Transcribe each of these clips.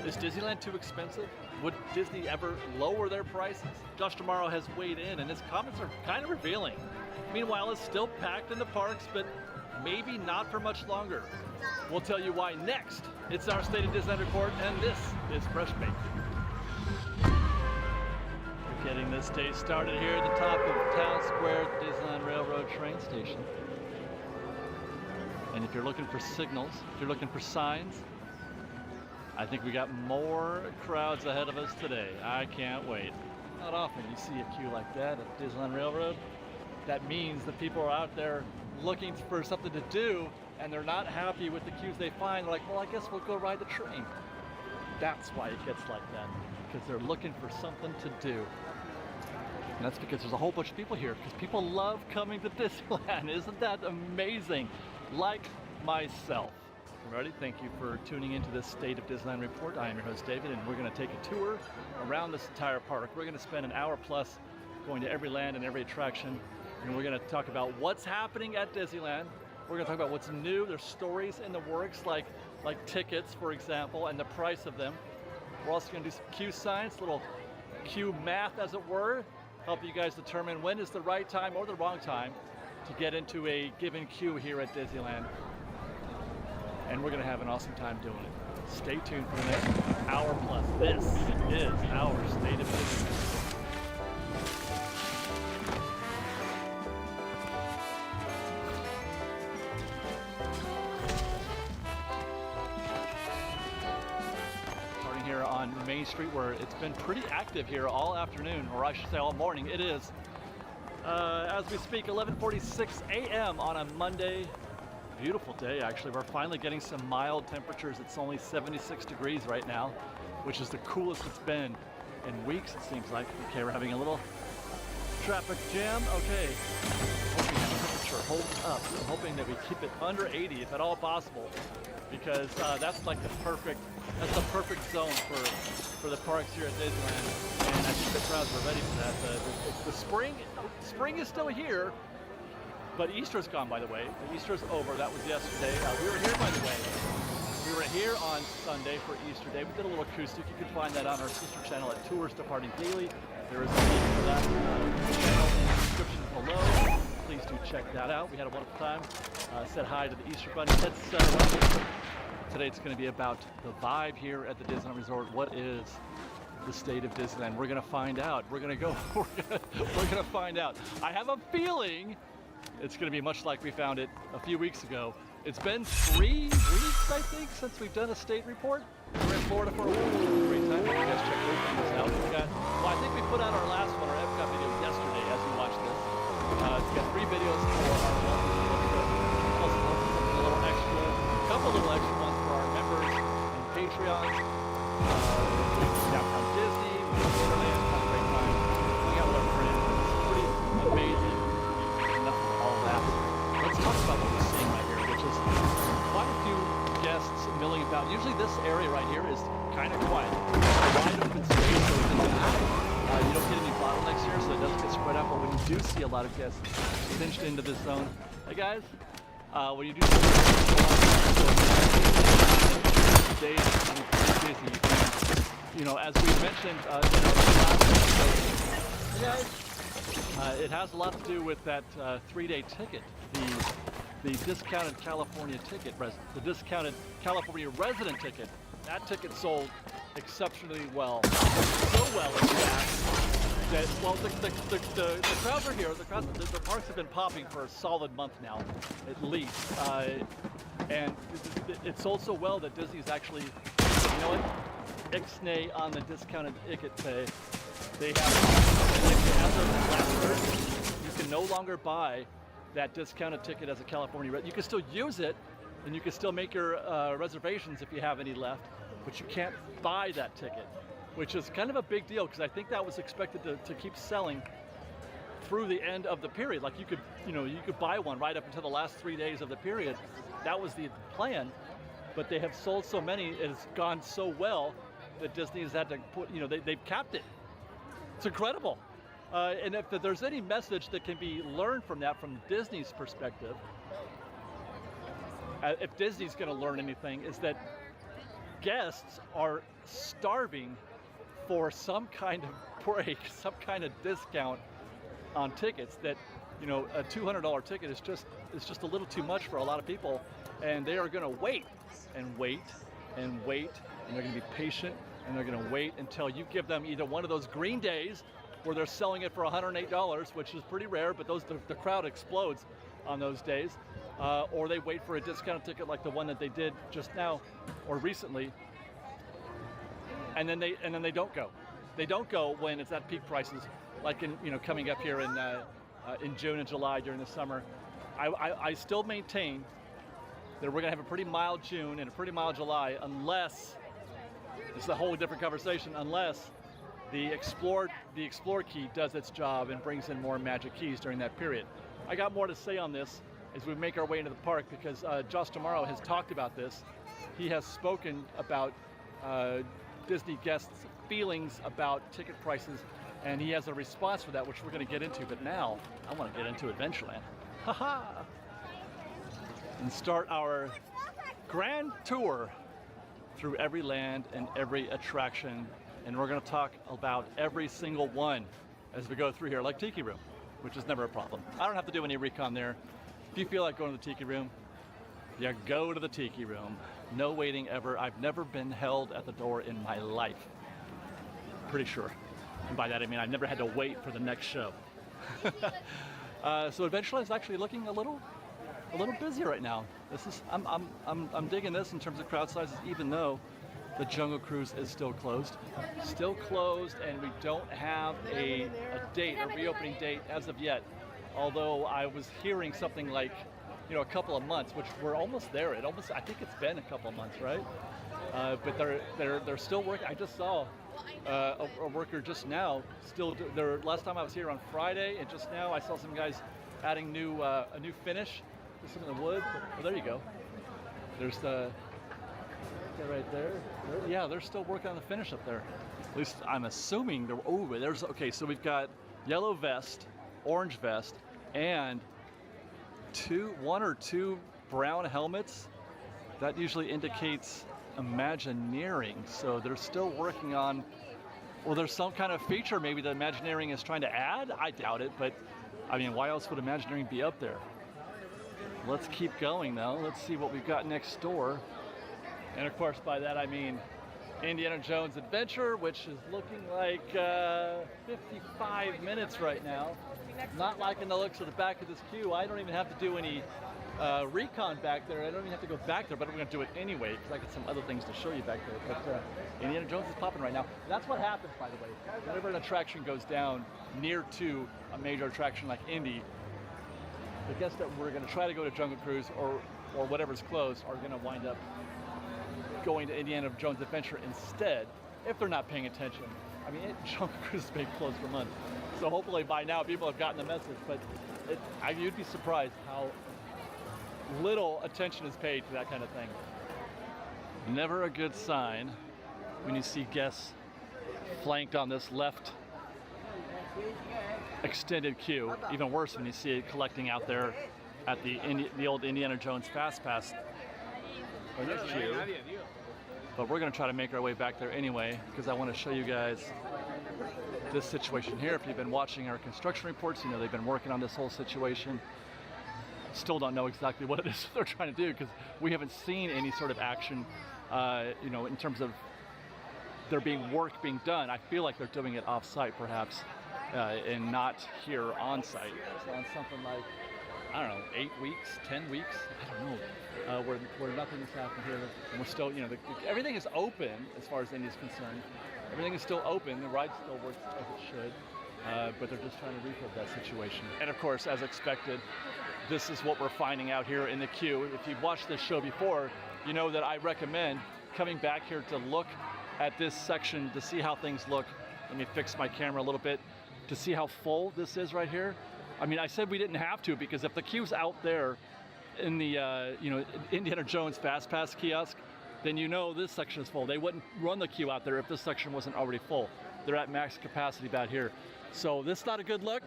Is Disneyland too expensive? Would Disney ever lower their prices? Josh Tomorrow has weighed in, and his comments are kind of revealing. Meanwhile, it's still packed in the parks, but maybe not for much longer. We'll tell you why next. It's our State of Disneyland report, and this is Fresh Baked. We're getting this day started here at the top of Town Square at the Disneyland Railroad train station. And if you're looking for signals, if you're looking for signs, I think we got more crowds ahead of us today. I can't wait. Not often you see a queue like that at Disneyland Railroad. That means that people are out there looking for something to do, and they're not happy with the queues they find. They're like, well, I guess we'll go ride the train. That's why it gets like that, because they're looking for something to do. And that's because there's a whole bunch of people here, because people love coming to Disneyland. Isn't that amazing? Like myself. Ready? Thank you for tuning into this State of Disneyland report. I am your host David, and we're going to take a tour around this entire park. We're going to spend an hour plus going to every land and every attraction, and we're going to talk about what's happening at Disneyland. We're going to talk about what's new. There's stories in the works, like tickets, for example, and the price of them. We're also going to do some queue science, little queue math, as it were, help you guys determine when is the right time or the wrong time to get into a given queue here at Disneyland. And we're going to have an awesome time doing it. Stay tuned for the next hour plus. This is our State of Disneyland. Starting here on Main Street, where it's been pretty active here all afternoon, or I should say all morning. It is, as we speak, 11:46 a.m. on a Monday. Beautiful day, actually. We're finally getting some mild temperatures. It's only 76 degrees right now, which is the coolest it's been in weeks, it seems like. Okay, we're having a little traffic jam. Okay, hoping the temperature holds up. I'm hoping that we keep it under 80 if at all possible, because that's like the perfect zone for the parks here at Disneyland. And I think the crowds are ready for that. The spring is still here. But Easter's gone, by the way. The Easter's over. That was yesterday. We were here, by the way. We were here on Sunday for Easter Day. We did a little acoustic. You can find that on our sister channel at Tours Departing Daily. There is a link for that channel in the description below. Please do check that out. We had a wonderful time. Said hi to the Easter Bunny, etc. Today it's going to be about the vibe here at the Disneyland Resort. What is the State of Disneyland? We're going to find out. We're going to find out. I have a feeling it's going to be much like we found it a few weeks ago. It's been 3 weeks, I think, since we've done a state report. We're in Florida for a week. Great time. You guys check those videos out. I think we put out our last one, our Epcot video, yesterday as you watch this. It's got 3 videos for our plus a little extra, a couple little extra ones for our members and Patreons. Downtown Disney, Wonderland, had a great time. We got with our friends. It's pretty amazing. Let's talk about what we're seeing right here, which is quite a few guests milling about. Usually this area right here is kind of quiet. Wide open space, so it doesn't you don't get any bottlenecks here, so it doesn't get spread out. But when you do see a lot of guests cinched into this zone, hey guys, when you do see days busy, you know, as we mentioned in our last episode, hey guys. It has a lot to do with that 3-day ticket, the discounted California ticket, the discounted California resident ticket. That ticket sold exceptionally well, so well in fact that, well, the crowds are here. The parks have been popping for a solid month now, at least, and it sold so well that Disney's actually, you know what, ixnay on the discounted ticket. They have, as of last Thursday, you can no longer buy that discounted ticket as a California resident. You can still use it, and you can still make your reservations if you have any left, but you can't buy that ticket, which is kind of a big deal, because I think that was expected to keep selling through the end of the period. Like you could buy one right up until the last 3 days of the period. That was the plan, but they have sold so many, it has gone so well that Disney has had to put, they've capped it. It's incredible. And if there's any message that can be learned from that, from Disney's perspective, if Disney's going to learn anything, is that guests are starving for some kind of break, some kind of discount on tickets. That, you know, a $200 ticket is just a little too much for a lot of people, and they are going to wait and wait and wait, and they're going to be patient, and they're going to wait until you give them either one of those green days where they're selling it for $108, which is pretty rare, but the crowd explodes on those days, or they wait for a discounted ticket like the one that they did just now or recently, and then they don't go. They don't go when it's at peak prices, like in, you know, coming up here in June and July during the summer. I still maintain that we're gonna have a pretty mild June and a pretty mild July, unless, this is a whole different conversation, unless the Explore key does its job and brings in more magic keys during that period. I got more to say on this as we make our way into the park, because Josh Tomorrow has talked about this. He has spoken about Disney guests' feelings about ticket prices, and he has a response for that, which we're going to get into. But now I want to get into Adventureland. Haha! And start our grand tour through every land and every attraction, and we're going to talk about every single one as we go through here, like Tiki Room, which is never a problem. I don't have to do any recon there. If you feel like going to the Tiki Room, you go to the Tiki Room. No waiting ever. I've never been held at the door in my life. Pretty sure. And by that I mean I've never had to wait for the next show. So Adventureland is actually looking a little busy right now. I'm digging this in terms of crowd sizes, even though the Jungle Cruise is still closed. Still closed, and we don't have a date, a reopening date as of yet. Although I was hearing something like, you know, a couple of months, which we're almost there. I think it's been a couple of months, right? But they're still working. I just saw a worker just now last time I was here on Friday, and just now I saw some guys adding a new finish to some of the wood. Oh, there you go. There's right there. Yeah, they're still working on the finish up there. At least I'm assuming okay, so we've got yellow vest, orange vest, and one or two brown helmets. That usually indicates Imagineering. So they're still working on, well, there's some kind of feature maybe that Imagineering is trying to add. I doubt it, but I mean, why else would Imagineering be up there? Let's keep going though. Let's see what we've got next door. And of course, by that I mean Indiana Jones Adventure, which is looking like 55 minutes right now. Not liking the looks of the back of this queue. I don't even have to do any recon back there. I don't even have to go back there, but I'm going to do it anyway because I got some other things to show you back there. But Indiana Jones is popping right now. That's what happens, by the way. Whenever an attraction goes down near to a major attraction like Indy, the guests that we're going to try to go to Jungle Cruise or whatever's closed are going to wind up going to Indiana Jones Adventure instead, if they're not paying attention. I mean, Jungle Cruise has been closed for months, so hopefully by now people have gotten the message, but you'd be surprised how little attention is paid to that kind of thing. Never a good sign when you see guests flanked on this left extended queue. Even worse when you see it collecting out there at the old Indiana Jones Fast Pass queue. But we're going to try to make our way back there anyway, because I want to show you guys this situation here. If you've been watching our construction reports, you know they've been working on this whole situation. Still don't know exactly what it is they're trying to do, because we haven't seen any sort of action, you know, in terms of there being work being done. I feel like they're doing it off-site perhaps, and not here on-site. So on something like, I don't know, 8 weeks, 10 weeks, I don't know, where nothing has happened here, and we're still, you know, everything is open as far as Indy is concerned. Everything is still open, the ride still works as it should, but they're just trying to rebuild that situation. And of course, as expected, this is what we're finding out here in the queue. If you've watched this show before, you know that I recommend coming back here to look at this section to see how things look. Let me fix my camera a little bit to see how full this is right here. I mean, I said we didn't have to, because if the queue's out there in the you know, Indiana Jones Fast Pass kiosk, then you know this section is full. They wouldn't run the queue out there if this section wasn't already full. They're at max capacity about here. So this is not a good look.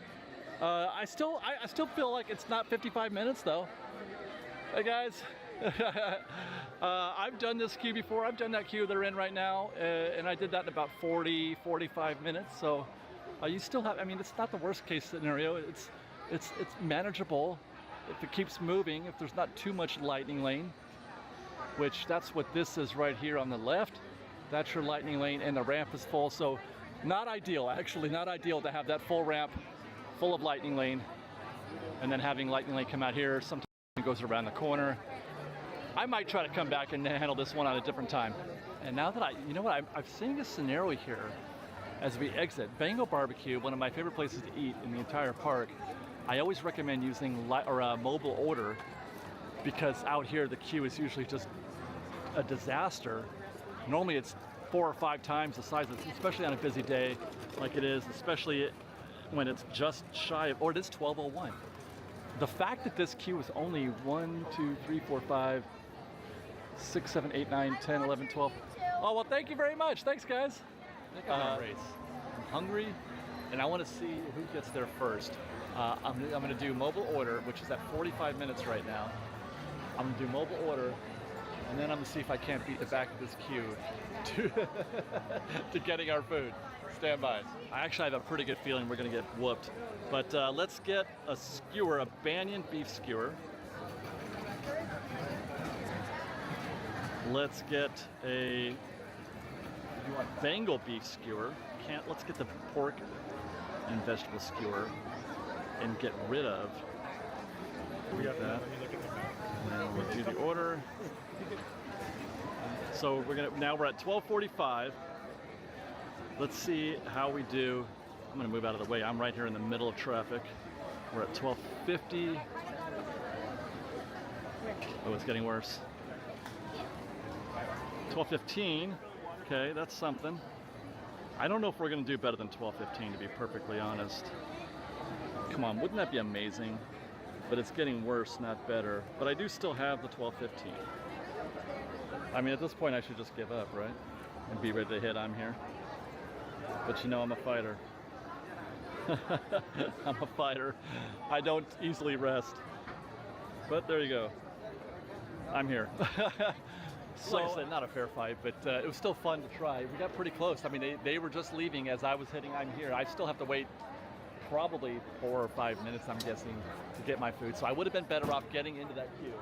I still feel like it's not 55 minutes though. Hey guys, I've done this queue before. I've done that queue they're in right now, and I did that in about 40, 45 minutes. So you still have, I mean, it's not the worst case scenario. It's manageable if it keeps moving, if there's not too much lightning lane, which that's what this is right here on the left. That's your lightning lane, and the ramp is full. So not ideal, actually, not ideal to have that full ramp full of lightning lane and then having lightning lane come out here. Sometimes it goes around the corner. I might try to come back and handle this one at a different time. And now that you know what, I'm seeing a scenario here as we exit. Bengal Barbecue, one of my favorite places to eat in the entire park. I always recommend using mobile order, because out here the queue is usually just a disaster. Normally it's 4 or 5 times the size, especially on a busy day like it is, especially when it's just shy of, or it is 12:01. The fact that this queue is only 1, 2, 3, 4, 5, 6, 7, 8, 9, 10, 11, 12. Oh, well, thank you very much. Thanks, guys. I think I'm gonna race. I'm hungry, and I want to see who gets there first. I'm gonna do mobile order, which is at 45 minutes right now. I'm gonna do mobile order, and then I'm gonna see if I can't beat the back of this queue to getting our food. Stand by. I actually have a pretty good feeling we're gonna get whooped. But let's get a skewer, a Banyan beef skewer. Let's get a Bengal beef skewer. Let's get the pork and vegetable skewer and get rid of. We got that. And we'll do the order. So now we're at 12:45. Let's see how we do. I'm gonna move out of the way. I'm right here in the middle of traffic. We're at 12:50. Oh, it's getting worse. 12:15. Okay, that's something. I don't know if we're gonna do better than 12:15, to be perfectly honest. Come on, wouldn't that be amazing? But it's getting worse, not better. But I do still have the 12:15. I mean, at this point, I should just give up, right? And be ready to hit. I'm here. But you know, I'm a fighter. I'm a fighter. I don't easily rest. But there you go. I'm here. So, like I said, not a fair fight, but it was still fun to try. We got pretty close. I mean, they were just leaving as I was hitting. I'm here. I still have to wait probably 4 or 5 minutes, I'm guessing, to get my food. So I would have been better off getting into that queue.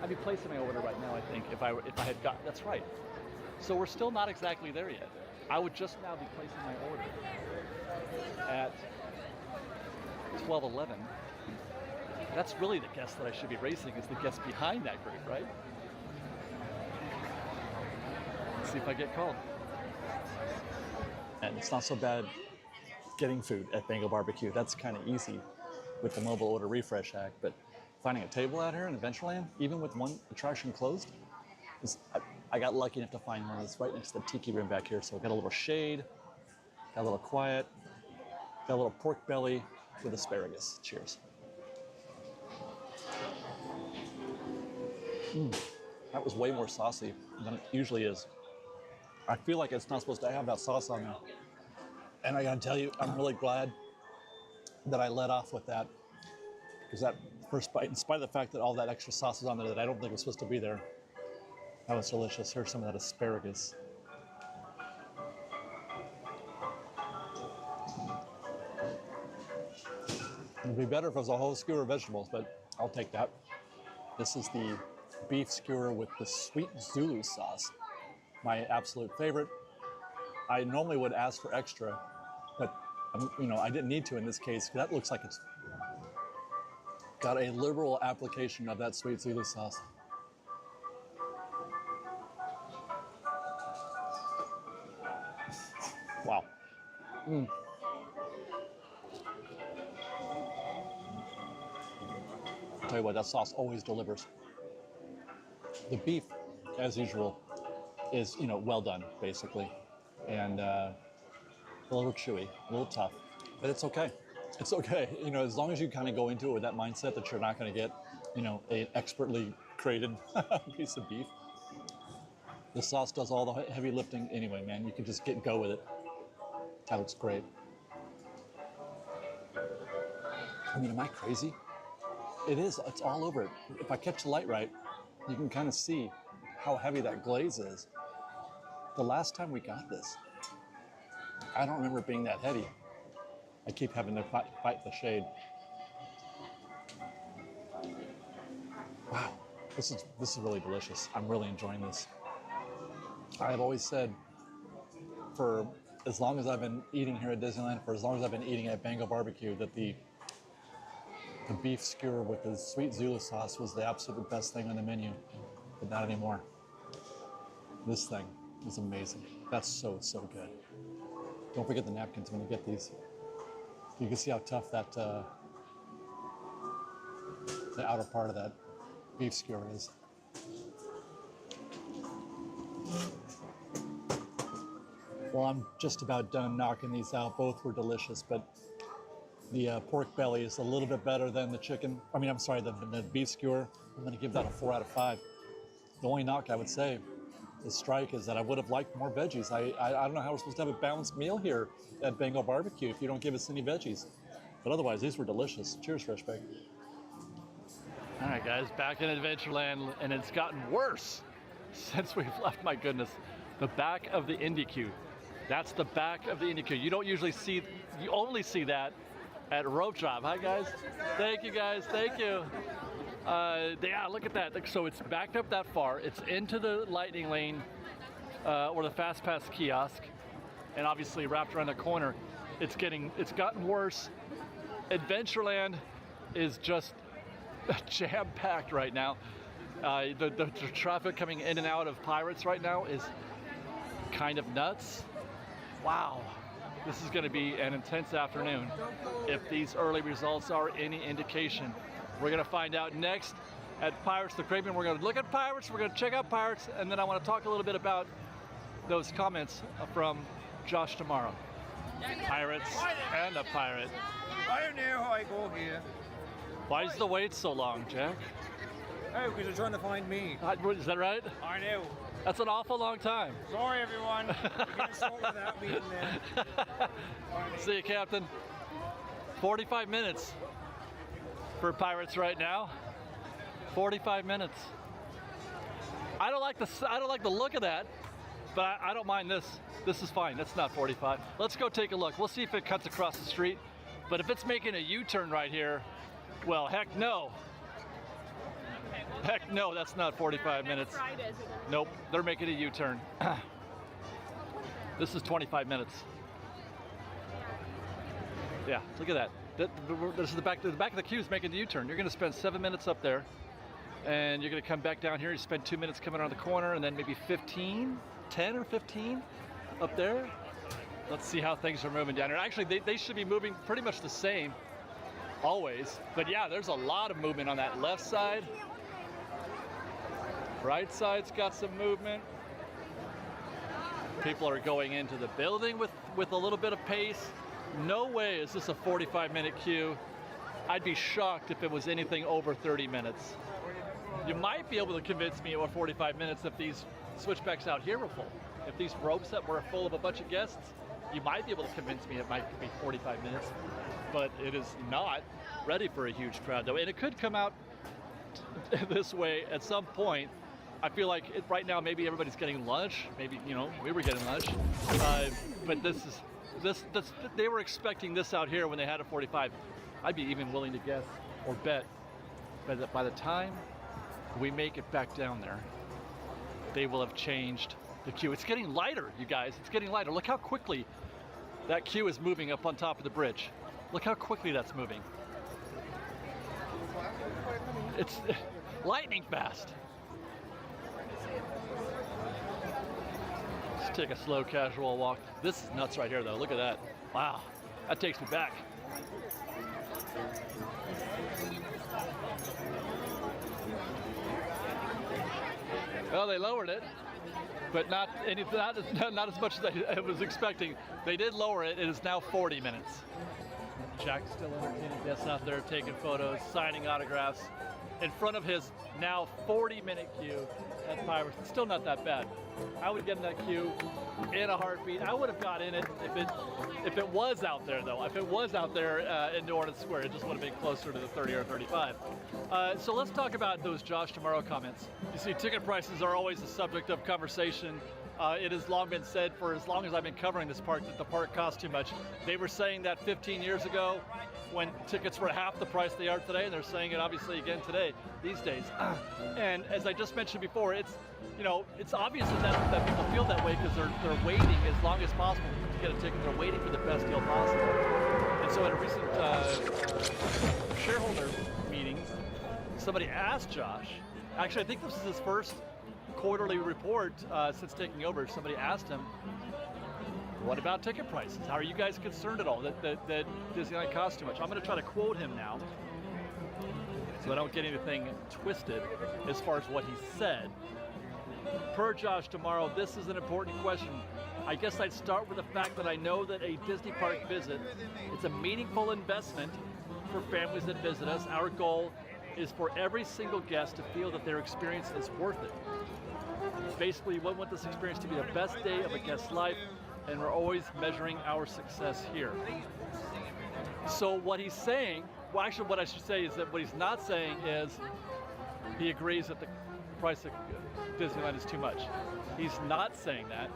I'd be placing my order right now, I think, if I had got. That's right. So we're still not exactly there yet. I would just now be placing my order at 12:11. That's really the guest that I should be racing, is the guest behind that group, right? Let's see if I get called. And it's not so bad getting food at Bengal Barbecue. That's kind of easy with the mobile order refresh hack, but finding a table out here in Adventureland, even with one attraction closed, I got lucky enough to find one that's right next to the tiki room back here. So I got a little shade, got a little quiet, got a little pork belly with asparagus. Cheers. That was way more saucy than it usually is. I feel like it's not supposed to have that sauce on there. And I gotta tell you, I'm really glad that I let off with that, because that first bite, in spite of the fact that all that extra sauce is on there that I don't think was supposed to be there, that was delicious. Here's some of that asparagus. It'd be better if it was a whole skewer of vegetables, but I'll take that. This is the beef skewer with the sweet Zulu sauce, my absolute favorite. I normally would ask for extra, but I didn't need to in this case. That looks like it's got a liberal application of that sweet Zulu sauce. Wow. I'll tell you what, that sauce always delivers. The beef, as usual, is well done, basically, and a little chewy, a little tough, but it's okay. It's okay, as long as you kind of go into it with that mindset that you're not going to get, an expertly created piece of beef. The sauce does all the heavy lifting anyway, man. You can just go with it. That looks great. I mean, am I crazy? It is. It's all over it. If I catch the light right, you can kind of see how heavy that glaze is. The last time we got this, I don't remember it being that heavy. I keep having to fight the shade. Wow, this is really delicious. I'm really enjoying this. I've always said, for as long as I've been eating here at Disneyland, for as long as I've been eating at Bengal Barbecue, that the beef skewer with the sweet Zulu sauce was the absolute best thing on the menu, but not anymore. This thing is amazing. That's so good. Don't forget the napkins when you get these. You can see how tough that the outer part of that beef skewer is. Well, I'm just about done knocking these out. Both were delicious, but the pork belly is a little bit better than the chicken. I mean, I'm sorry, the beef skewer. I'm gonna give that a 4 out of 5. The only knock I would say, the strike, is that I would have liked more veggies. I don't know how we're supposed to have a balanced meal here at Bengal Barbecue if you don't give us any veggies. But otherwise, these were delicious. Cheers, Fresh Bake. All right, guys, back in Adventureland, and it's gotten worse since we've left. My goodness, the back of the Indy queue. That's the back of the Indy queue. You don't usually see, you only see that at Rope Drop. Hi, guys. Thank you, guys. Thank you. Yeah, look at that. So it's backed up that far. It's into the lightning lane or the Fast Pass kiosk, and obviously wrapped around the corner. It's gotten worse. Adventureland is just jam-packed right now. The traffic coming in and out of Pirates right now is kind of nuts. Wow. This is going to be an intense afternoon if these early results are any indication. We're going to find out next at Pirates the Caribbean. We're going to look at Pirates, we're going to check out Pirates, and then I want to talk a little bit about those comments from Josh tomorrow. Pirates and a pirate. I don't know how I go here. Why is the wait so long, Jack? Oh, because they're trying to find me. Is that right? I know. That's an awful long time. Sorry, everyone. We're going to start without me in there. See you, Captain. 45 minutes for Pirates right now. 45 minutes. I don't like the look of that, but I don't mind this. This is fine. That's not 45. Let's go take a look. We'll see if it cuts across the street. But if it's making a U-turn right here, well, heck no. Heck no, that's not 45 minutes. Nope, they're making a U-turn. This is 25 minutes. Yeah, look at that. This is the back of the queue is making the U-turn. You're going to spend 7 minutes up there, and you're going to come back down here. You spend 2 minutes coming around the corner, and then maybe 10 or 15 up there. Let's see how things are moving down here. Actually, they should be moving pretty much the same, always. But yeah, there's a lot of movement on that left side. Right side's got some movement. People are going into the building with a little bit of pace. No way is this a 45-minute queue. I'd be shocked if it was anything over 30 minutes. You might be able to convince me over 45 minutes if these switchbacks out here were full. If these ropes that were full of a bunch of guests, you might be able to convince me it might be 45 minutes. But it is not ready for a huge crowd, though. And it could come out this way at some point. I feel like right now maybe everybody's getting lunch. Maybe, you know, we were getting lunch. But they were expecting this out here when they had a 45. I'd be even willing to guess or bet that by the time we make it back down there, they will have changed the queue. It's getting lighter, you guys. It's getting lighter. Look how quickly that queue is moving up on top of the bridge. Look how quickly that's moving. It's lightning fast. Let's take a slow, casual walk. This is nuts right here, though. Look at that. Wow, that takes me back. Well, they lowered it, but not as much as I was expecting. They did lower it. It is now 40 minutes. Jack's still entertaining guests out there, taking photos, signing autographs. in front of his now 40-minute queue at Pirates. It's still not that bad. I would get in that queue in a heartbeat. I would have got in it if it was out there, though. If it was out there in New Orleans Square, it just would have been closer to the 30 or 35. So let's talk about those Josh Tomorrow comments. You see, ticket prices are always a subject of conversation. It has long been said for as long as I've been covering this park that the park costs too much. They were saying that 15 years ago when tickets were half the price they are today, and they're saying it obviously again today, these days. And as I just mentioned before, it's obvious that people feel that way because they're waiting as long as possible to get a ticket. They're waiting for the best deal possible. And so at a recent shareholder meeting, somebody asked Josh, actually I think this is his first quarterly report since taking over. Somebody asked him, what about ticket prices? How are you guys concerned at all that Disneyland costs too much? I'm going to try to quote him now so I don't get anything twisted as far as what he said. Per Josh Tomorrow, this is an important question. I guess I'd start with the fact that I know that a Disney park visit, it's a meaningful investment for families that visit us. Our goal is for every single guest to feel that their experience is worth it. Basically, we want this experience to be the best day of a guest's life, and we're always measuring our success here. So what he's saying, well actually what I should say is that what he's not saying is he agrees that the price of Disneyland is too much. He's not saying that.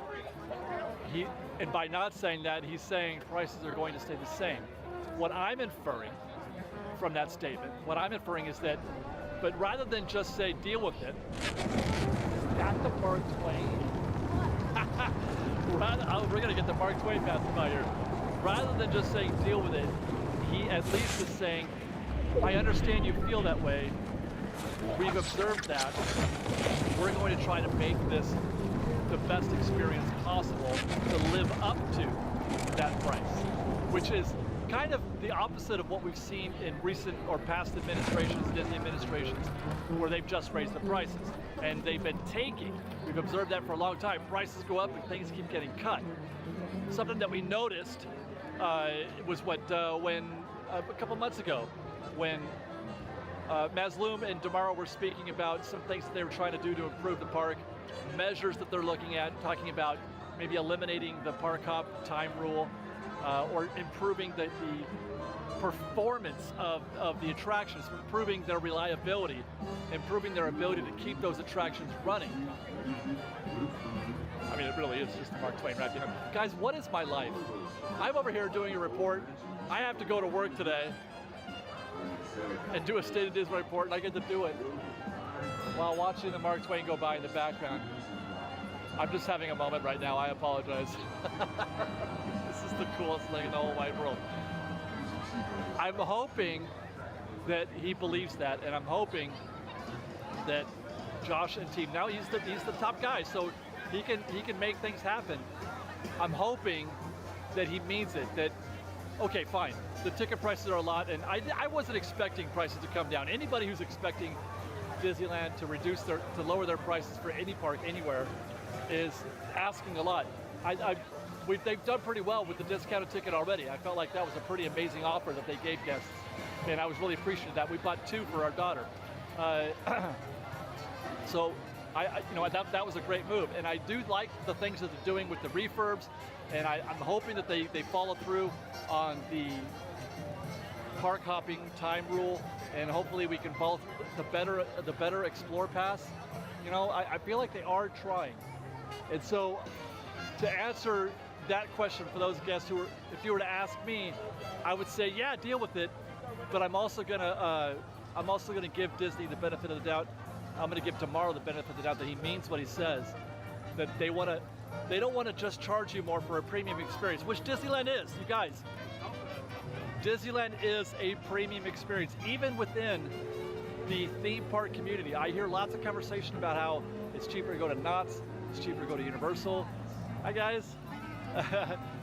And by not saying that, he's saying prices are going to stay the same. What I'm inferring from that statement, is that, but rather than just say deal with it, is that the Mark Twain? We're going to get the Mark Twain passing by here. Rather than just saying deal with it, he at least is saying, I understand you feel that way. We've observed that. We're going to try to make this the best experience possible to live up to that price, which is kind of the opposite of what we've seen in recent or past administrations, Disney administrations, where they've just raised the prices. And they've been taking, we've observed that for a long time, prices go up and things keep getting cut. Something that we noticed was when a couple months ago, when Masloom and Damaro were speaking about some things that they were trying to do to improve the park, measures that they're looking at, talking about maybe eliminating the park hop time rule, or improving the performance of the attractions, improving their reliability, improving their ability to keep those attractions running. I mean, it really is just the Mark Twain wrapping up. Guys, what is my life? I'm over here doing a report. I have to go to work today and do a State of Disney report, and I get to do it while watching the Mark Twain go by in the background. I'm just having a moment right now. I apologize. This is the coolest thing in the whole wide world. I'm hoping that he believes that, and I'm hoping that Josh and team, now he's the top guy, so he can make things happen. I'm hoping that he means it, that, okay, fine, the ticket prices are a lot, and I wasn't expecting prices to come down. Anybody who's expecting Disneyland to lower their prices for any park anywhere is asking a lot. They've done pretty well with the discounted ticket already. I felt like that was a pretty amazing offer that they gave guests, and I was really appreciative of that. We bought 2 for our daughter. So that was a great move, and I do like the things that they're doing with the refurbs, and I'm hoping that they follow through on the park hopping time rule, and hopefully we can follow through the better Explore Pass. I feel like they are trying. And so to answer that question for those guests if you were to ask me, I would say, yeah, deal with it, but I'm also gonna give Disney the benefit of the doubt. I'm gonna give Tomorrow the benefit of the doubt that he means what he says, that they don't want to just charge you more for a premium experience, which Disneyland is, you guys. Disneyland is a premium experience, even within the theme park community. I hear lots of conversation about how it's cheaper to go to Knott's, it's cheaper to go to Universal. Hi guys,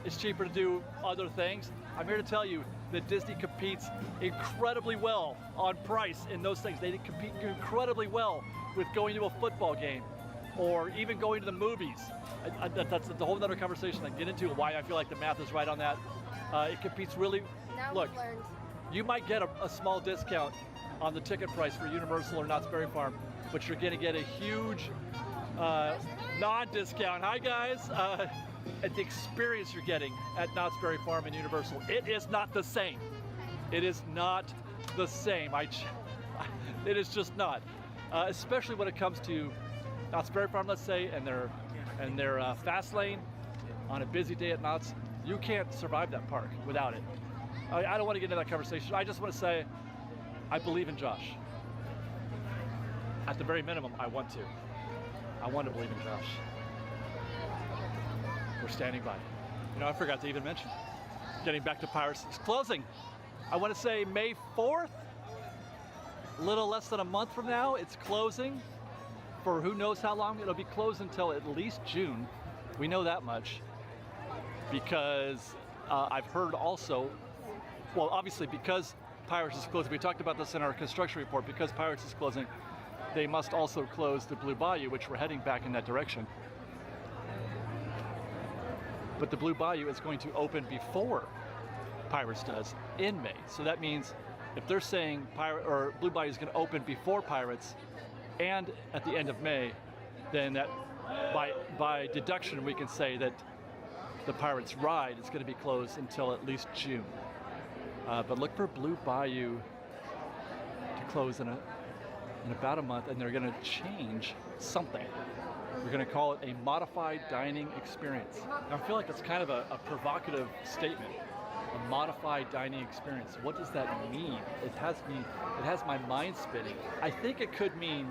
it's cheaper to do other things. I'm here to tell you that Disney competes incredibly well on price in those things. They compete incredibly well with going to a football game or even going to the movies. That's a whole other conversation I can get into, why I feel like the math is right on that. It competes really, Now look, we've learned. you might get a small discount on the ticket price for Universal or Knott's Berry Farm, but you're going to get a huge non-discount. Hi guys, at the experience you're getting at Knott's Berry Farm and Universal. It is not the same. It is not the same. It is just not. Especially when it comes to Knott's Berry Farm, let's say, and their fast lane on a busy day at Knott's. You can't survive that park without it. I don't want to get into that conversation. I just want to say, I believe in Josh. At the very minimum, I want to. I want to believe in Josh. We're standing by. You know, I forgot to even mention, getting back to Pirates, it's closing. I want to say May 4th, a little less than a month from now, it's closing for who knows how long. It'll be closed until at least June. We know that much because I've heard also, well, obviously because Pirates is closing, we talked about this in our construction report, because Pirates is closing, they must also close the Blue Bayou, which we're heading back in that direction. But the Blue Bayou is going to open before Pirates does in May. So that means if they're saying Blue Bayou is going to open before Pirates and at the end of May, then that by deduction we can say that the Pirates ride is going to be closed until at least June. But look for Blue Bayou to close in about a month, and they're going to change something. We're going to call it a modified dining experience. Now, I feel like that's kind of a provocative statement. A modified dining experience. What does that mean? It has my mind spinning. I think it could mean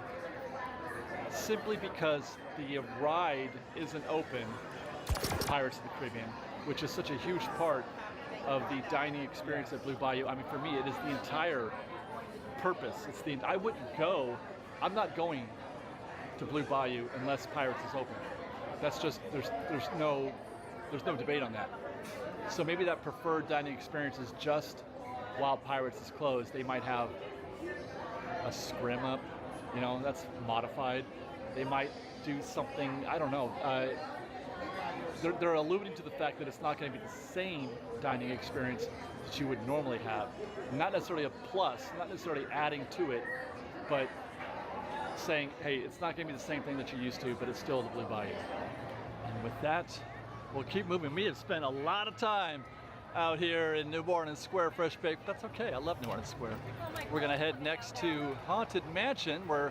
simply because the ride isn't open, Pirates of the Caribbean, which is such a huge part of the dining experience at Blue Bayou. I mean, for me, it is the entire purpose. I wouldn't go. I'm not going to Blue Bayou unless Pirates is open. That's just there's no debate on that. So maybe that preferred dining experience is just while Pirates is closed. They might have a scrim up, you know, that's modified. They might do something, I don't know. They're alluding to the fact that it's not going to be the same dining experience that you would normally have. Not necessarily a plus, not necessarily adding to it, but saying, hey, it's not going to be the same thing that you're used to, but it's still the Blue Bayou. And with that, we'll keep moving. We have spent a lot of time out here in New Orleans Square, Fresh Baked. That's okay, I love New Orleans Square. We're gonna head next to Haunted Mansion, where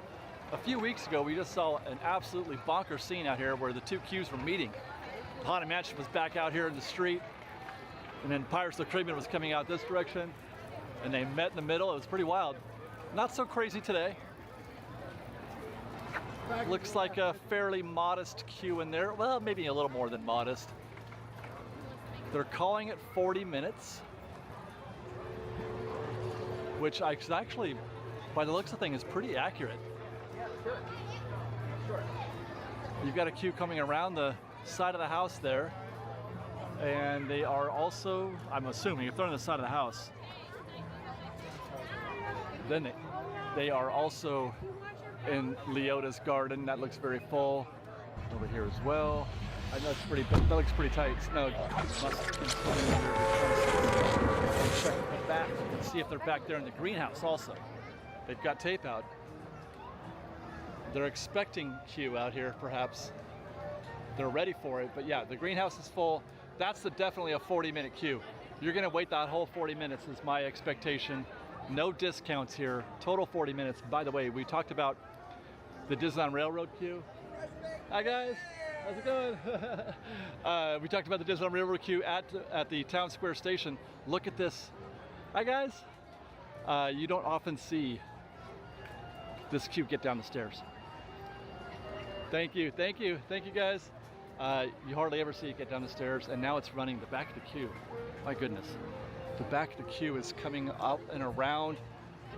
a few weeks ago we just saw an absolutely bonkers scene out here where the two queues were meeting. Haunted Mansion was back out here in the street, and then Pirates of the Caribbean was coming out this direction, and they met in the middle. It was pretty wild. Not so crazy today. Looks like a fairly modest queue in there. Well, maybe a little more than modest. They're calling it 40 minutes, which actually, by the looks of things, is pretty accurate. You've got a queue coming around the side of the house there, and they are also, I'm assuming, if they're on the side of the house, then they are also in Leota's garden. That looks very full. Over here as well. I know it's pretty, that looks pretty tight. Snug. Must be coming here. Check the back and see if they're back there in the greenhouse also. They've got tape out. They're expecting queue out here, perhaps. They're ready for it, but yeah, the greenhouse is full. That's definitely a 40-minute queue. You're gonna wait that whole 40 minutes is my expectation. No discounts here, total 40 minutes. By the way, we talked about the Disneyland Railroad queue. Hi guys, how's it going? We talked about the Disneyland Railroad queue at the Town Square station. Look at this. Hi guys. You don't often see this queue get down the stairs. Thank you, thank you, thank you guys. You hardly ever see it get down the stairs, and now it's running the back of the queue. My goodness. The back of the queue is coming up and around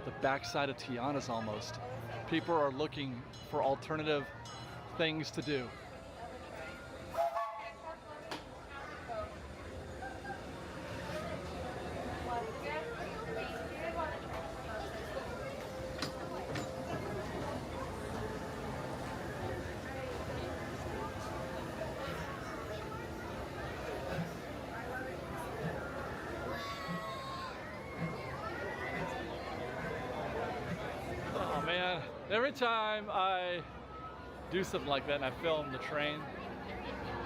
the backside of Tiana's almost. People are looking for alternative things to do. Every time I do something like that and I film the train,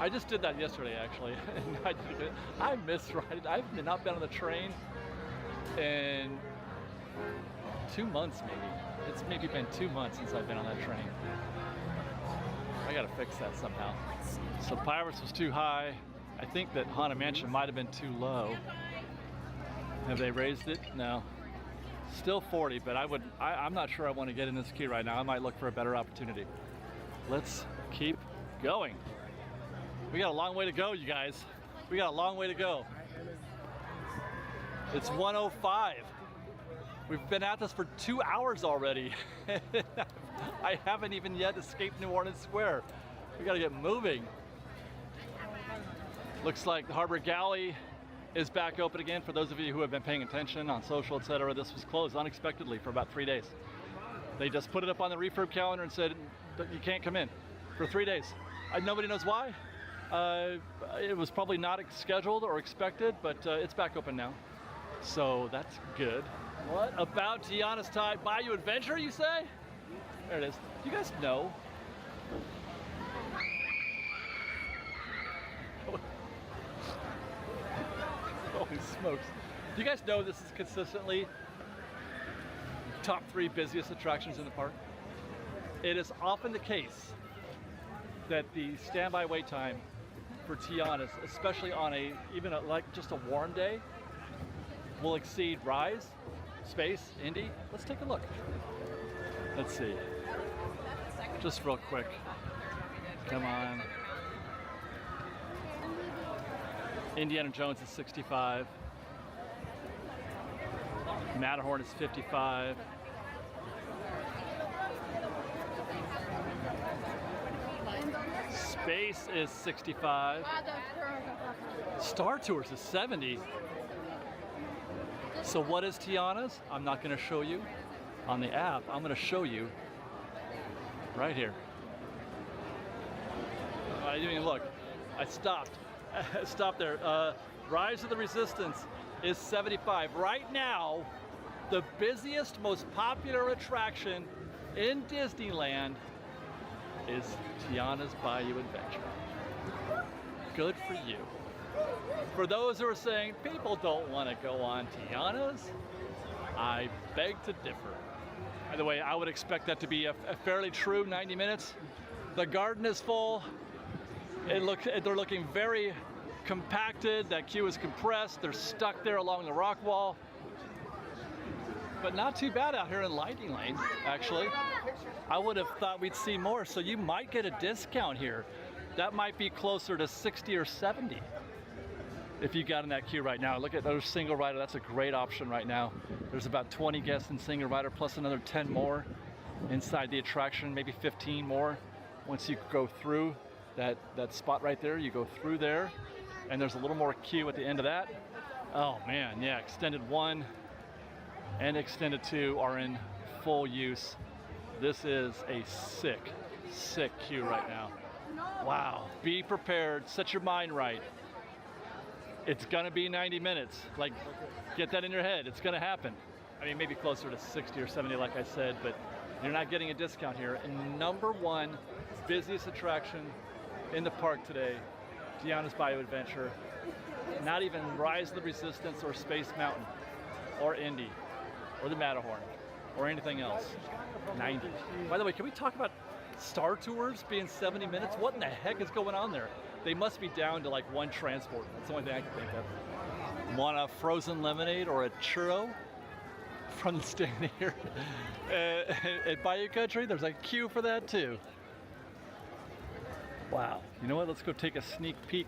I just did that yesterday actually. And I miss riding. I've not been on the train in 2 months maybe. It's maybe been 2 months since I've been on that train. I gotta fix that somehow. So Pirates was too high. I think that Haunted Mansion might have been too low. Have they raised it? No. Still 40, but I'm not sure I want to get in this queue right now. I might look for a better opportunity. Let's keep going. We got a long way to go, you guys. We got a long way to go. It's 1:05. We've been at this for 2 hours already. I haven't even yet escaped New Orleans Square. We gotta get moving. Looks like the Harbor Galley is back open again. For those of you who have been paying attention on social, etc., this was closed unexpectedly for about 3 days. They just put it up on the refurb calendar and said that you can't come in for 3 days. Nobody knows why. It was probably not scheduled or expected, but it's back open now. So that's good. What about Tiana's Tide Bayou Adventure, you say? There it is. Do you guys know? Holy smokes. Do you guys know this is consistently top 3 busiest attractions in the park? It is often the case that the standby wait time for Tiana's, especially on like just a warm day, will exceed Rise, Space, Indy. Let's take a look. Let's see. Just real quick. Come on. Indiana Jones is 65. Matterhorn is 55. Space is 65. Star Tours is 70. So what is Tiana's? I'm not going to show you on the app. I'm going to show you right here. I didn't even look. I stopped. Stop there. Rise of the Resistance is 75. Right now, the busiest, most popular attraction in Disneyland is Tiana's Bayou Adventure. Good for you. For those who are saying people don't want to go on Tiana's, I beg to differ. By the way, I would expect that to be a fairly true 90 minutes. The garden is full. They're looking very compacted. That queue is compressed. They're stuck there along the rock wall. But not too bad out here in Lightning Lane, actually. I would have thought we'd see more, so you might get a discount here. That might be closer to 60 or 70 if you got in that queue right now. Look at those single rider. That's a great option right now. There's about 20 guests in single rider, plus another 10 more inside the attraction, maybe 15 more. Once you go through that spot right there, you go through there, and there's a little more queue at the end of that. Oh man, yeah, extended 1 and extended 2 are in full use. This is a sick queue right now. Wow, be prepared, set your mind right. It's gonna be 90 minutes. Like, get that in your head, it's gonna happen. I mean, maybe closer to 60 or 70 like I said, but you're not getting a discount here. And #1 busiest attraction in the park today, Tiana's Bayou Adventure. Not even Rise of the Resistance or Space Mountain or Indy or the Matterhorn or anything else. 90. By the way, can we talk about Star Tours being 70 minutes? What in the heck is going on there? They must be down to like 1 transport. That's the only thing I can think of. Want a frozen lemonade or a churro? From the stand here at Bayou Country, there's a queue for that too. Wow. You know what? Let's go take a sneak peek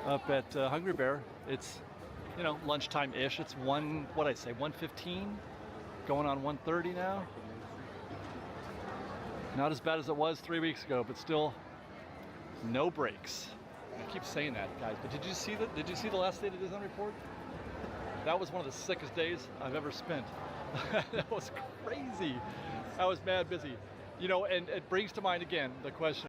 up at Hungry Bear. It's, you know, lunchtime-ish. It's 1:15, going on 1:30 now. Not as bad as it was 3 weeks ago, but still no breaks. I keep saying that, guys. But did you see the last State of Disneyland report? That was one of the sickest days I've ever spent. That was crazy. I was mad busy. You know, and it brings to mind again the question